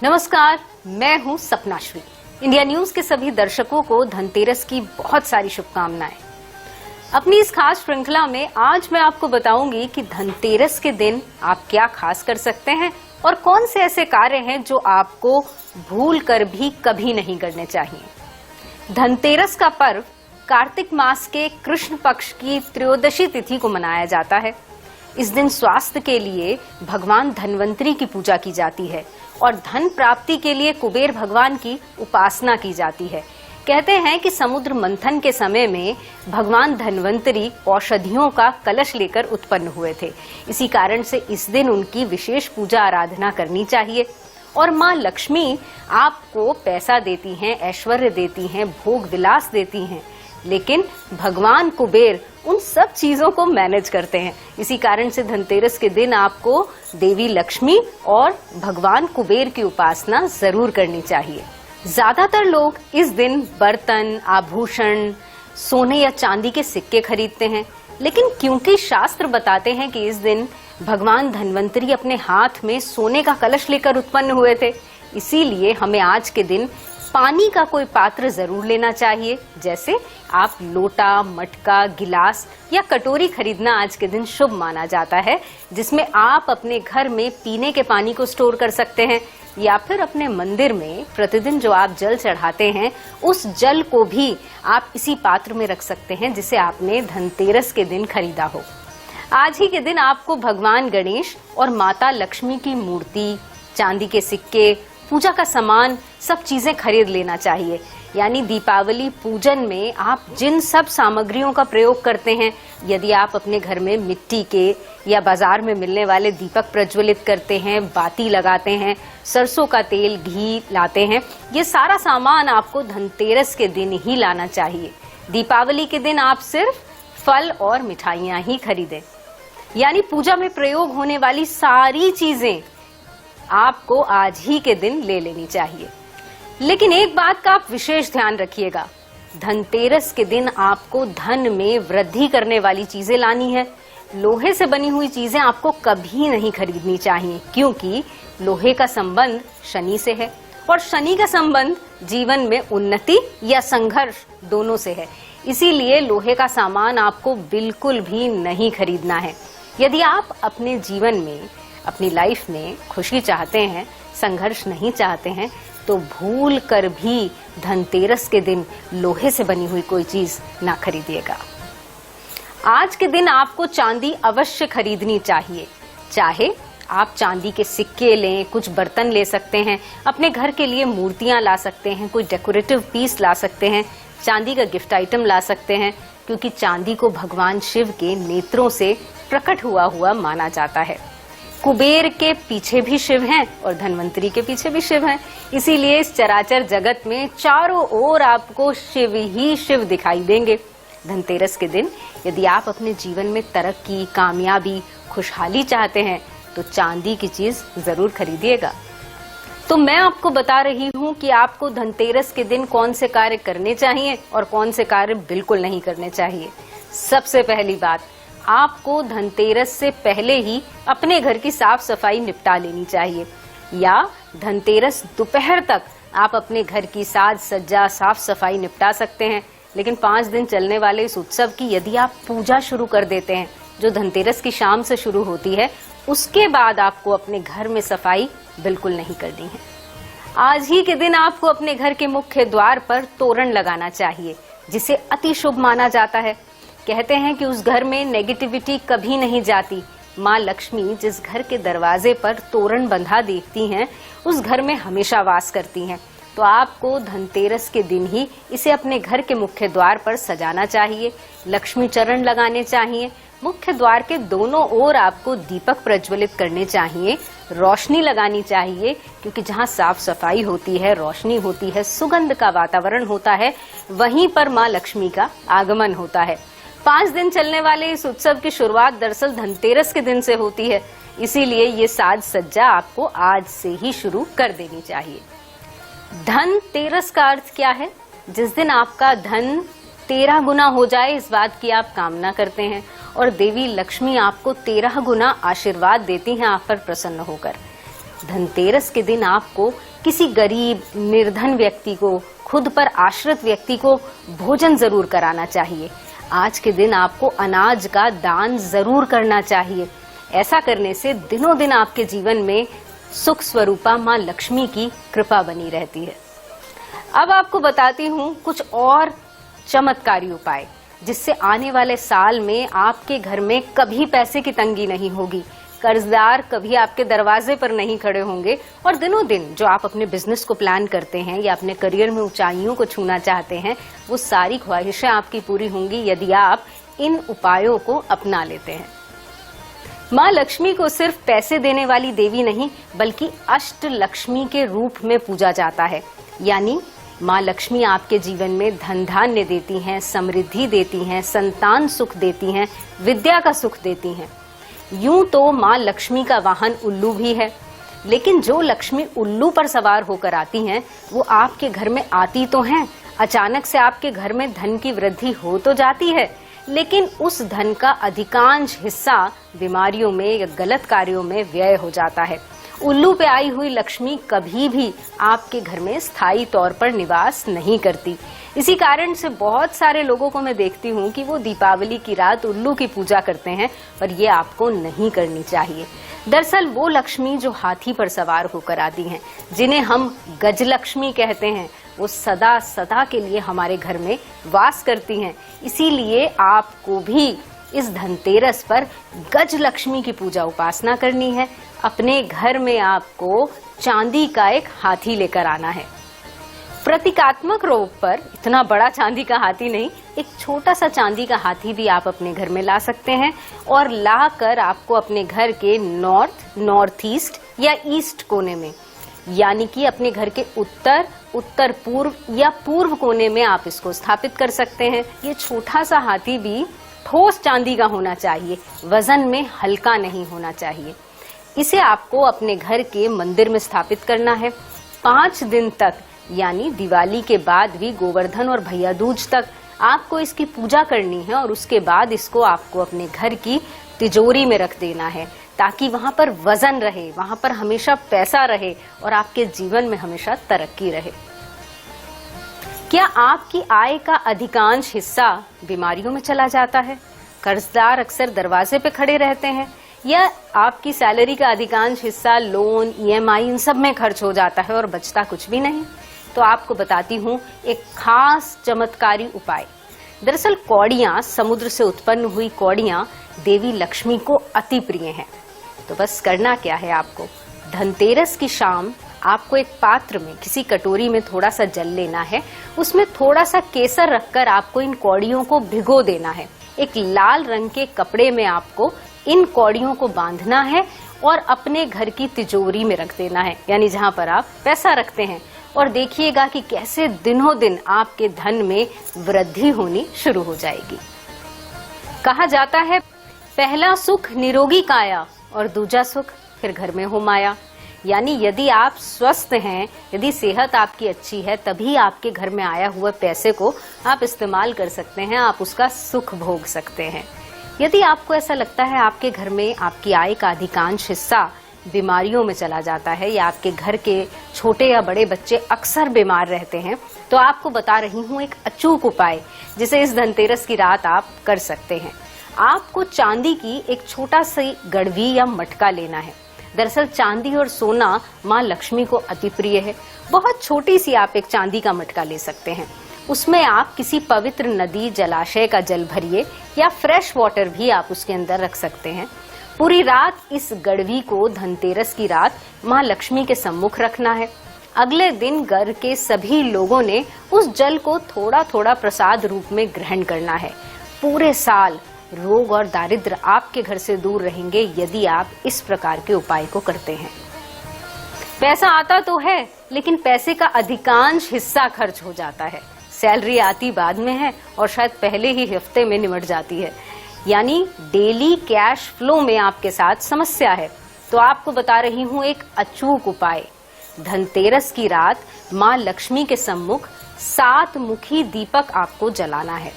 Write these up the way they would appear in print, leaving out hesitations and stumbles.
नमस्कार, मैं हूं सपना श्री। इंडिया न्यूज के सभी दर्शकों को धनतेरस की बहुत सारी शुभकामनाएं। अपनी इस खास श्रृंखला में आज मैं आपको बताऊंगी कि धनतेरस के दिन आप क्या खास कर सकते हैं और कौन से ऐसे कार्य हैं जो आपको भूल कर भी कभी नहीं करने चाहिए। धनतेरस का पर्व कार्तिक मास के कृष्ण पक्ष की त्रयोदशी तिथि को मनाया जाता है। इस दिन स्वास्थ्य के लिए भगवान धन्वंतरी की पूजा की जाती है और धन प्राप्ति के लिए कुबेर भगवान की उपासना की जाती है। कहते हैं कि समुद्र मंथन के समय में भगवान धन्वंतरी औषधियों का कलश लेकर उत्पन्न हुए थे। इसी कारण से इस दिन उनकी विशेष पूजा आराधना करनी चाहिए। और माँ लक्ष्मी आपको पैसा देती हैं, ऐश्वर्य देती हैं, भोग विलास देती हैं, लेकिन भगवान कुबेर उन सब चीजों को मैनेज करते हैं। इसी कारण से धनतेरस के दिन आपको देवी लक्ष्मी और भगवान कुबेर की उपासना जरूर करनी चाहिए। ज्यादातर लोग इस दिन बर्तन, आभूषण, सोने या चांदी के सिक्के खरीदते हैं, लेकिन क्योंकि शास्त्र बताते हैं कि इस दिन भगवान धन्वंतरी अपने हाथ में सोने का कलश लेकर उत्पन्न हुए थे, इसीलिए हमें आज के दिन पानी का कोई पात्र जरूर लेना चाहिए। जैसे आप लोटा, मटका, गिलास या कटोरी खरीदना आज के दिन शुभ माना जाता है, जिसमें आप अपने घर में पीने के पानी को स्टोर कर सकते हैं या फिर अपने मंदिर में प्रतिदिन जो आप जल चढ़ाते हैं उस जल को भी आप इसी पात्र में रख सकते हैं जिसे आपने धनतेरस के दिन खरीदा हो। आज ही के दिन आपको भगवान गणेश और माता लक्ष्मी की मूर्ति, चांदी के सिक्के, पूजा का सामान, सब चीजें खरीद लेना चाहिए। यानी दीपावली पूजन में आप जिन सब सामग्रियों का प्रयोग करते हैं, यदि आप अपने घर में मिट्टी के या बाजार में मिलने वाले दीपक प्रज्वलित करते हैं, बाती लगाते हैं, सरसों का तेल, घी लाते हैं, ये सारा सामान आपको धनतेरस के दिन ही लाना चाहिए। दीपावली के दिन आप सिर्फ फल और मिठाइयां ही खरीदें। यानी पूजा में प्रयोग होने वाली सारी चीजें आपको आज ही के दिन ले लेनी चाहिए। लेकिन एक बात का आप विशेष ध्यान रखिएगा, धनतेरस के दिन आपको धन में वृद्धि करने वाली चीजें लानी है। लोहे से बनी हुई चीजें आपको कभी नहीं खरीदनी चाहिए, क्योंकि लोहे का संबंध शनि से है और शनि का संबंध जीवन में उन्नति या संघर्ष दोनों से है। इसीलिए लोहे का सामान आपको बिल्कुल भी नहीं खरीदना है। यदि आप अपने जीवन में, अपनी लाइफ में खुशी चाहते हैं, संघर्ष नहीं चाहते हैं, तो भूल कर भी धनतेरस के दिन लोहे से बनी हुई कोई चीज ना खरीदिएगा। आज के दिन आपको चांदी अवश्य खरीदनी चाहिए। चाहे आप चांदी के सिक्के लें, कुछ बर्तन ले सकते हैं, अपने घर के लिए मूर्तियां ला सकते हैं, कोई डेकोरेटिव पीस ला सकते हैं, चांदी का गिफ्ट आइटम ला सकते हैं, क्योंकि चांदी को भगवान शिव के नेत्रों से प्रकट हुआ माना जाता है। कुबेर के पीछे भी शिव हैं और धन्वंतरी के पीछे भी शिव हैं। इसीलिए इस चराचर जगत में चारों ओर आपको शिव ही शिव दिखाई देंगे। धनतेरस के दिन यदि आप अपने जीवन में तरक्की, कामयाबी, खुशहाली चाहते हैं तो चांदी की चीज जरूर खरीदिएगा। तो मैं आपको बता रही हूँ कि आपको धनतेरस के दिन कौन से कार्य करने चाहिए और कौन से कार्य बिल्कुल नहीं करने चाहिए। सबसे पहली बात, आपको धनतेरस से पहले ही अपने घर की साफ सफाई निपटा लेनी चाहिए, या धनतेरस दोपहर तक आप अपने घर की साज सज्जा, साफ सफाई निपटा सकते हैं। लेकिन 5 दिन चलने वाले इस उत्सव की यदि आप पूजा शुरू कर देते हैं, जो धनतेरस की शाम से शुरू होती है, उसके बाद आपको अपने घर में सफाई बिल्कुल नहीं करनी है। आज ही के दिन आपको अपने घर के मुख्य द्वार पर तोरण लगाना चाहिए, जिसे अति शुभ माना जाता है। कहते हैं कि उस घर में नेगेटिविटी कभी नहीं जाती। माँ लक्ष्मी जिस घर के दरवाजे पर तोरण बंधा देखती हैं, उस घर में हमेशा वास करती हैं। तो आपको धनतेरस के दिन ही इसे अपने घर के मुख्य द्वार पर सजाना चाहिए, लक्ष्मी चरण लगाने चाहिए। मुख्य द्वार के दोनों ओर आपको दीपक प्रज्वलित करने चाहिए, रोशनी लगानी चाहिए, क्योंकि जहाँ साफ सफाई होती है, रोशनी होती है, सुगंध का वातावरण होता है, वहीं पर माँ लक्ष्मी का आगमन होता है। 5 दिन चलने वाले इस उत्सव की शुरुआत दरअसल धनतेरस के दिन से होती है, इसीलिए ये साज सज्जा आपको आज से ही शुरू कर देनी चाहिए। धनतेरस का अर्थ क्या है? जिस दिन आपका धन 13 गुना हो जाए, इस बात की आप कामना करते हैं और देवी लक्ष्मी आपको 13 गुना आशीर्वाद देती हैं आप पर प्रसन्न होकर। धनतेरस के दिन आपको किसी गरीब निर्धन व्यक्ति को, खुद पर आश्रित व्यक्ति को भोजन जरूर कराना चाहिए। आज के दिन आपको अनाज का दान जरूर करना चाहिए। ऐसा करने से दिनों दिन आपके जीवन में सुख स्वरूपा माँ लक्ष्मी की कृपा बनी रहती है। अब आपको बताती हूँ कुछ और चमत्कारी उपाय, जिससे आने वाले साल में आपके घर में कभी पैसे की तंगी नहीं होगी, कर्जदार कभी आपके दरवाजे पर नहीं खड़े होंगे और दिनों दिन जो आप अपने बिजनेस को प्लान करते हैं या अपने करियर में ऊंचाइयों को छूना चाहते हैं, वो सारी ख्वाहिशें आपकी पूरी होंगी यदि आप इन उपायों को अपना लेते हैं। माँ लक्ष्मी को सिर्फ पैसे देने वाली देवी नहीं, बल्कि अष्ट लक्ष्मी के रूप में पूजा जाता है। यानी माँ लक्ष्मी आपके जीवन में धन धान्य देती हैं, समृद्धि देती हैं, संतान सुख देती हैं, विद्या का सुख देती हैं। यूं तो माँ लक्ष्मी का वाहन उल्लू भी है, लेकिन जो लक्ष्मी उल्लू पर सवार होकर आती हैं, वो आपके घर में आती तो हैं, अचानक से आपके घर में धन की वृद्धि हो तो जाती है, लेकिन उस धन का अधिकांश हिस्सा बीमारियों में या गलत कार्यों में व्यय हो जाता है। उल्लू पे आई हुई लक्ष्मी कभी भी आपके घर में स्थायी तौर पर निवास नहीं करती। इसी कारण से बहुत सारे लोगों को मैं देखती हूँ कि वो दीपावली की रात उल्लू की पूजा करते हैं, पर ये आपको नहीं करनी चाहिए। दरअसल वो लक्ष्मी जो हाथी पर सवार होकर आती हैं, जिन्हें हम गजलक्ष्मी कहते हैं, वो सदा सदा के लिए हमारे घर में वास करती हैं। इसीलिए आपको भी इस धनतेरस पर गज लक्ष्मी की पूजा उपासना करनी है। अपने घर में आपको चांदी का एक हाथी लेकर आना है। प्रतीकात्मक रूप पर इतना बड़ा चांदी का हाथी नहीं, एक छोटा सा चांदी का हाथी भी आप अपने घर में ला सकते हैं और लाकर आपको अपने घर के नॉर्थ, नॉर्थ ईस्ट या ईस्ट कोने में, यानी कि अपने घर के उत्तर, उत्तर पूर्व या पूर्व कोने में आप इसको स्थापित कर सकते हैं। ये छोटा सा हाथी भी ठोस चांदी का होना चाहिए, वजन में हल्का नहीं होना चाहिए। इसे आपको अपने घर के मंदिर में स्थापित करना है। 5 दिन तक, यानी दिवाली के बाद भी गोवर्धन और भैया दूज तक आपको इसकी पूजा करनी है और उसके बाद इसको आपको अपने घर की तिजोरी में रख देना है, ताकि वहां पर वजन रहे, वहां पर हमेशा पैसा रहे और आपके जीवन में हमेशा तरक्की रहे। क्या आपकी आय का अधिकांश हिस्सा बीमारियों में चला जाता है? कर्जदार अक्सर दरवाजे पे खड़े रहते हैं, या आपकी सैलरी का अधिकांश हिस्सा लोन, EMI इन सब में खर्च हो जाता है और बचता कुछ भी नहीं? तो आपको बताती हूँ एक खास चमत्कारी उपाय। दरअसल कौड़ियाँ, समुद्र से उत्पन्न हुई कौड़ियाँ देवी लक्ष्मी को अति प्रिय हैं। तो बस करना क्या है आपको, धनतेरस की शाम आपको एक पात्र में, किसी कटोरी में थोड़ा सा जल लेना है, उसमें थोड़ा सा केसर रखकर आपको इन कौड़ियों को भिगो देना है। एक लाल रंग के कपड़े में आपको इन कौड़ियों को बांधना है और अपने घर की तिजोरी में रख देना है, यानी जहां पर आप पैसा रखते हैं। और देखिएगा कि कैसे दिनों दिन आपके धन में वृद्धि होनी शुरू हो जाएगी। कहा जाता है पहला सुख निरोगी काया और दूजा सुख फिर घर में हो माया। यानी यदि आप स्वस्थ हैं, यदि सेहत आपकी अच्छी है, तभी आपके घर में आया हुआ पैसे को आप इस्तेमाल कर सकते हैं, आप उसका सुख भोग सकते हैं। यदि आपको ऐसा लगता है आपके घर में आपकी आय का अधिकांश हिस्सा बीमारियों में चला जाता है, या आपके घर के छोटे या बड़े बच्चे अक्सर बीमार रहते हैं, तो आपको बता रही हूँ एक अचूक उपाय, जिसे इस धनतेरस की रात आप कर सकते हैं। आपको चांदी की एक छोटा सी गड़वी या मटका लेना है। दरअसल चांदी और सोना माँ लक्ष्मी को अति प्रिय है। बहुत छोटी सी आप एक चांदी का मटका ले सकते हैं। उसमें आप किसी पवित्र नदी, जलाशय का जल भरिए, या फ्रेश वाटर भी आप उसके अंदर रख सकते हैं। पूरी रात इस गड़वी को धनतेरस की रात माँ लक्ष्मी के सम्मुख रखना है। अगले दिन घर के सभी लोगों ने उस जल को थोड़ा थोड़ा प्रसाद रूप में ग्रहण करना है। पूरे साल रोग और दारिद्र्य आपके घर से दूर रहेंगे यदि आप इस प्रकार के उपाय को करते हैं। पैसा आता तो है, लेकिन पैसे का अधिकांश हिस्सा खर्च हो जाता है। सैलरी आती बाद में है और शायद पहले ही हफ्ते में निमट जाती है, यानी डेली कैश फ्लो में आपके साथ समस्या है। तो आपको बता रही हूँ एक अचूक उपाय। धनतेरस की रात माँ लक्ष्मी के सम्मुख 7 मुखी दीपक आपको जलाना है।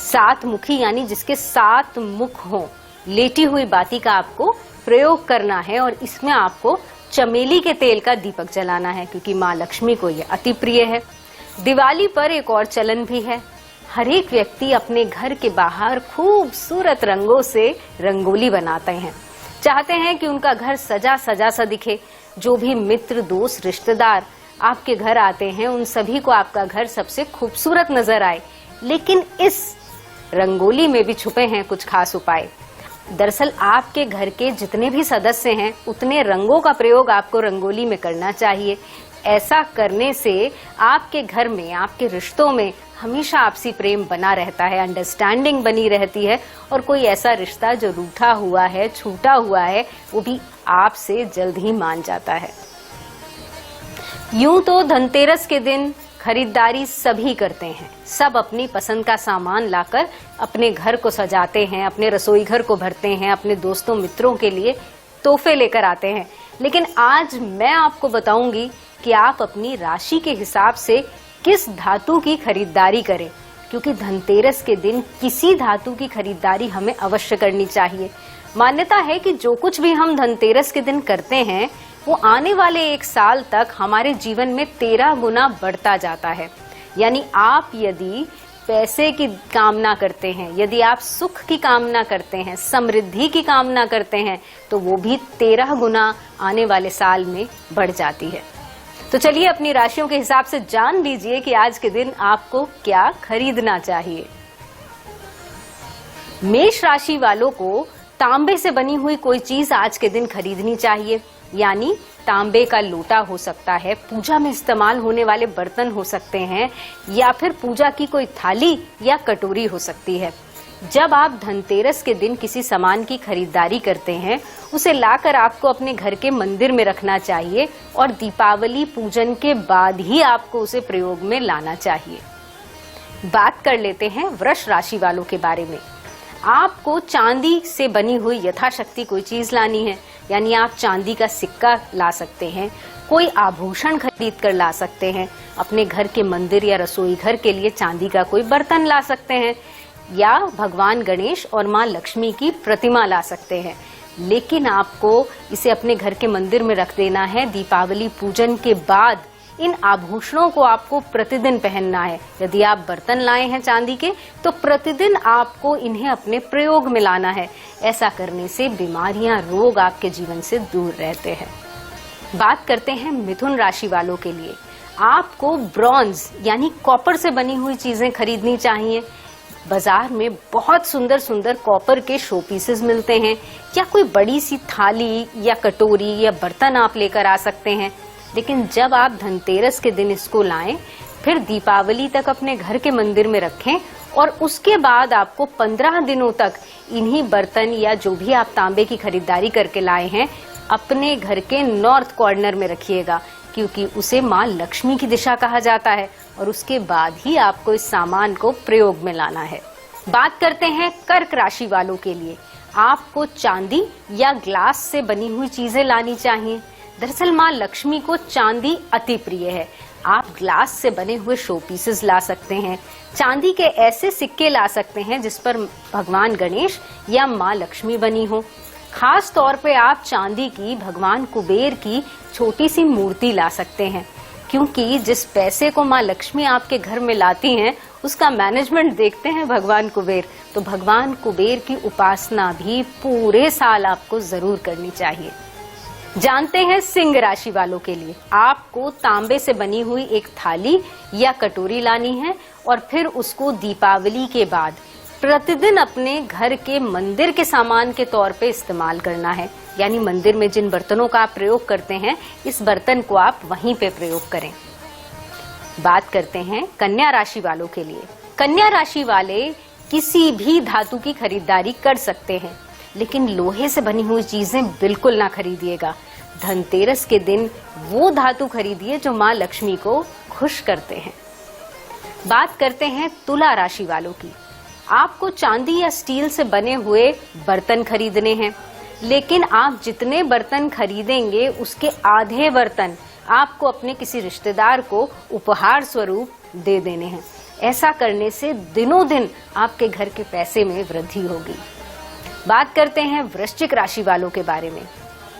7 मुखी यानी जिसके 7 मुख हों, लेटी हुई बाती का आपको प्रयोग करना है और इसमें आपको चमेली के तेल का दीपक जलाना है, क्योंकि माँ लक्ष्मी को ये अति प्रिय है। दिवाली पर एक और चलन भी है, हर एक व्यक्ति अपने घर के बाहर खूबसूरत रंगों से रंगोली बनाते हैं। चाहते हैं कि उनका घर सजा सजा सा दिखे। जो भी मित्र, दोस्त, रिश्तेदार आपके घर आते हैं, उन सभी को आपका घर सबसे खूबसूरत नजर आए। लेकिन इस रंगोली में भी छुपे हैं कुछ खास उपाय। दरअसल आपके घर के जितने भी सदस्य हैं, उतने रंगों का प्रयोग आपको रंगोली में करना चाहिए। ऐसा करने से आपके घर में, आपके रिश्तों में हमेशा आपसी प्रेम बना रहता है, अंडरस्टैंडिंग बनी रहती है, और कोई ऐसा रिश्ता जो रूठा हुआ है, छूटा हुआ है, वो भी आपसे जल्द ही मान जाता है। यूं तो धनतेरस के दिन खरीदारी सभी करते हैं, सब अपनी पसंद का सामान लाकर अपने घर को सजाते हैं, अपने रसोई घर को भरते हैं, अपने दोस्तों मित्रों के लिए तोहफे लेकर आते हैं। लेकिन आज मैं आपको बताऊंगी कि आप अपनी राशि के हिसाब से किस धातु की खरीदारी करें, क्योंकि धनतेरस के दिन किसी धातु की खरीदारी हमें अवश्य करनी चाहिए। मान्यता है कि जो कुछ भी हम धनतेरस के दिन करते हैं, वो आने वाले एक साल तक हमारे जीवन में 13 गुना बढ़ता जाता है। यानी आप यदि पैसे की कामना करते हैं, यदि आप सुख की कामना करते हैं, समृद्धि की कामना करते हैं, तो वो भी 13 गुना आने वाले साल में बढ़ जाती है। तो चलिए अपनी राशियों के हिसाब से जान लीजिए कि आज के दिन आपको क्या खरीदना चाहिए। मेष राशि वालों को तांबे से बनी हुई कोई चीज आज के दिन खरीदनी चाहिए। यानी तांबे का लोटा हो सकता है, पूजा में इस्तेमाल होने वाले बर्तन हो सकते हैं, या फिर पूजा की कोई थाली या कटोरी हो सकती है। जब आप धनतेरस के दिन किसी सामान की खरीदारी करते हैं, उसे लाकर आपको अपने घर के मंदिर में रखना चाहिए और दीपावली पूजन के बाद ही आपको उसे प्रयोग में लाना चाहिए। बात कर लेते हैं वृष राशि वालों के बारे में। आपको चांदी से बनी हुई यथाशक्ति कोई चीज लानी है, यानी आप चांदी का सिक्का ला सकते हैं, कोई आभूषण खरीद कर ला सकते हैं, अपने घर के मंदिर या रसोई घर के लिए चांदी का कोई बर्तन ला सकते हैं, या भगवान गणेश और माँ लक्ष्मी की प्रतिमा ला सकते हैं। लेकिन आपको इसे अपने घर के मंदिर में रख देना है। दीपावली पूजन के बाद इन आभूषणों को आपको प्रतिदिन पहनना है। यदि आप बर्तन लाए हैं चांदी के, तो प्रतिदिन आपको इन्हें अपने प्रयोग में लाना है। ऐसा करने से बीमारियां, रोग आपके जीवन से दूर रहते हैं। बात करते हैं मिथुन राशि वालों के लिए। आपको ब्रॉन्ज यानी कॉपर से बनी हुई चीजें खरीदनी चाहिए। बाजार में बहुत सुंदर सुंदर कॉपर के शो पीसेस मिलते हैं, या कोई बड़ी सी थाली या कटोरी या बर्तन आप लेकर आ सकते हैं। लेकिन जब आप धनतेरस के दिन इसको लाएं, फिर दीपावली तक अपने घर के मंदिर में रखें, और उसके बाद आपको 15 दिनों तक इन्हीं बर्तन या जो भी आप तांबे की खरीदारी करके लाए हैं, अपने घर के नॉर्थ कॉर्नर में रखिएगा, क्योंकि उसे माँ लक्ष्मी की दिशा कहा जाता है, और उसके बाद ही आपको इस सामान को प्रयोग में लाना है। बात करते हैं कर्क राशि वालों के लिए। आपको चांदी या ग्लास से बनी हुई चीजें लानी चाहिए। दरअसल माँ लक्ष्मी को चांदी अति प्रिय है। आप ग्लास से बने हुए शो पीसेस ला सकते हैं, चांदी के ऐसे सिक्के ला सकते हैं जिस पर भगवान गणेश या माँ लक्ष्मी बनी हो। खास तौर पे आप चांदी की भगवान कुबेर की छोटी सी मूर्ति ला सकते हैं, क्योंकि जिस पैसे को माँ लक्ष्मी आपके घर में लाती हैं, उसका मैनेजमेंट देखते हैं भगवान कुबेर। तो भगवान कुबेर की उपासना भी पूरे साल आपको जरूर करनी चाहिए। जानते हैं सिंह राशि वालों के लिए। आपको तांबे से बनी हुई एक थाली या कटोरी लानी है, और फिर उसको दीपावली के बाद प्रतिदिन अपने घर के मंदिर के सामान के तौर पे इस्तेमाल करना है। यानी मंदिर में जिन बर्तनों का आप प्रयोग करते हैं, इस बर्तन को आप वहीं पे प्रयोग करें। बात करते हैं कन्या राशि वालों के लिए। कन्या राशि वाले किसी भी धातु की खरीदारी कर सकते हैं, लेकिन लोहे से बनी हुई चीजें बिल्कुल ना खरीदिएगा। धनतेरस के दिन वो धातु खरीदिए जो माँ लक्ष्मी को खुश करते हैं। बात करते हैं तुला राशि वालों की। आपको चांदी या स्टील से बने हुए बर्तन खरीदने हैं, लेकिन आप जितने बर्तन खरीदेंगे उसके आधे बर्तन आपको अपने किसी रिश्तेदार को उपहार स्वरूप दे देने हैं। ऐसा करने से दिनों दिन आपके घर के पैसे में वृद्धि होगी। बात करते हैं वृश्चिक राशि वालों के बारे में।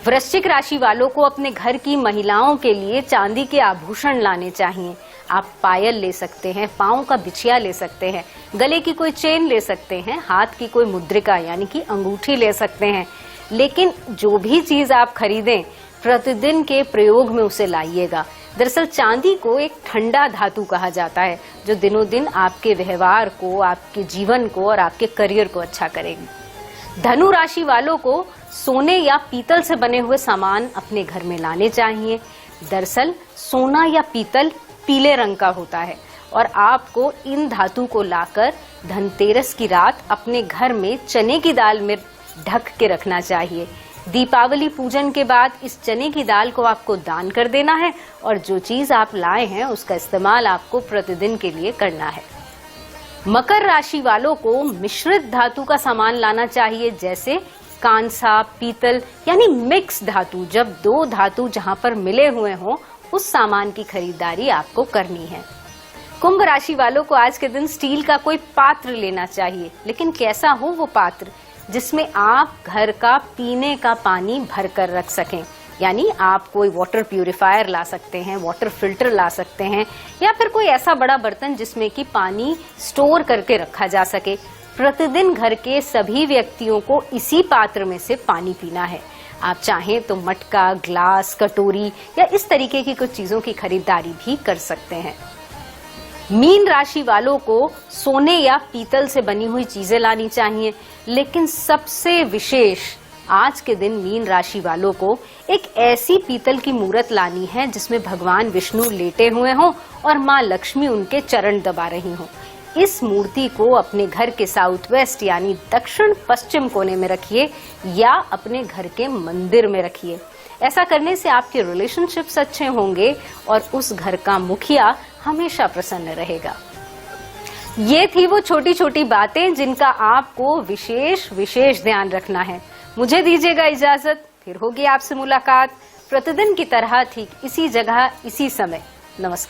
वृश्चिक राशि वालों को अपने घर की महिलाओं के लिए चांदी के आभूषण लाने चाहिए। आप पायल ले सकते हैं, पाँव का बिछिया ले सकते हैं, गले की कोई चेन ले सकते हैं, हाथ की कोई मुद्रिका यानी कि अंगूठी ले सकते हैं। लेकिन जो भी चीज आप खरीदें प्रतिदिन के प्रयोग में उसे लाइएगा। दरअसल चांदी को एक ठंडा धातु कहा जाता है जो दिनों दिन आपके व्यवहार को, आपके जीवन को और आपके करियर को अच्छा करेगी। धनु राशि वालों को सोने या पीतल से बने हुए सामान अपने घर में लाने चाहिए। दरअसल सोना या पीतल पीले रंग का होता है और आपको इन धातु को लाकर धनतेरस की रात अपने घर में चने की दाल में ढक के रखना चाहिए। दीपावली पूजन के बाद इस चने की दाल को आपको दान कर देना है और जो चीज आप लाए हैं उसका इस्तेमाल आपको प्रतिदिन के लिए करना है। मकर राशि वालों को मिश्रित धातु का सामान लाना चाहिए, जैसे कांसा, पीतल यानी मिक्स धातु। जब दो धातु जहां पर मिले हुए हों उस सामान की खरीदारी आपको करनी है। कुंभ राशि वालों को आज के दिन स्टील का कोई पात्र लेना चाहिए, लेकिन कैसा हो वो पात्र जिसमें आप घर का पीने का पानी भर कर रख सकें। यानी आप कोई वाटर प्यूरिफायर ला सकते हैं, वाटर फिल्टर ला सकते हैं या फिर कोई ऐसा बड़ा बर्तन जिसमें कि पानी स्टोर करके रखा जा सके। प्रतिदिन घर के सभी व्यक्तियों को इसी पात्र में से पानी पीना है। आप चाहें तो मटका, ग्लास, कटोरी या इस तरीके की कुछ चीजों की खरीदारी भी कर सकते हैं। मीन राशि वालों को सोने या पीतल से बनी हुई चीजें लानी चाहिए, लेकिन सबसे विशेष आज के दिन मीन राशि वालों को एक ऐसी पीतल की मूर्त लानी है जिसमें भगवान विष्णु लेटे हुए हों और माँ लक्ष्मी उनके चरण दबा रही हों। इस मूर्ति को अपने घर के साउथ वेस्ट यानी दक्षिण पश्चिम कोने में रखिए या अपने घर के मंदिर में रखिए। ऐसा करने से आपके रिलेशनशिप्स अच्छे होंगे और उस घर का मुखिया हमेशा प्रसन्न रहेगा। ये थी वो छोटी छोटी बातें जिनका आपको विशेष ध्यान रखना है। मुझे दीजिएगा इजाजत, फिर होगी आपसे मुलाकात प्रतिदिन की तरह ठीक इसी जगह इसी समय। नमस्कार।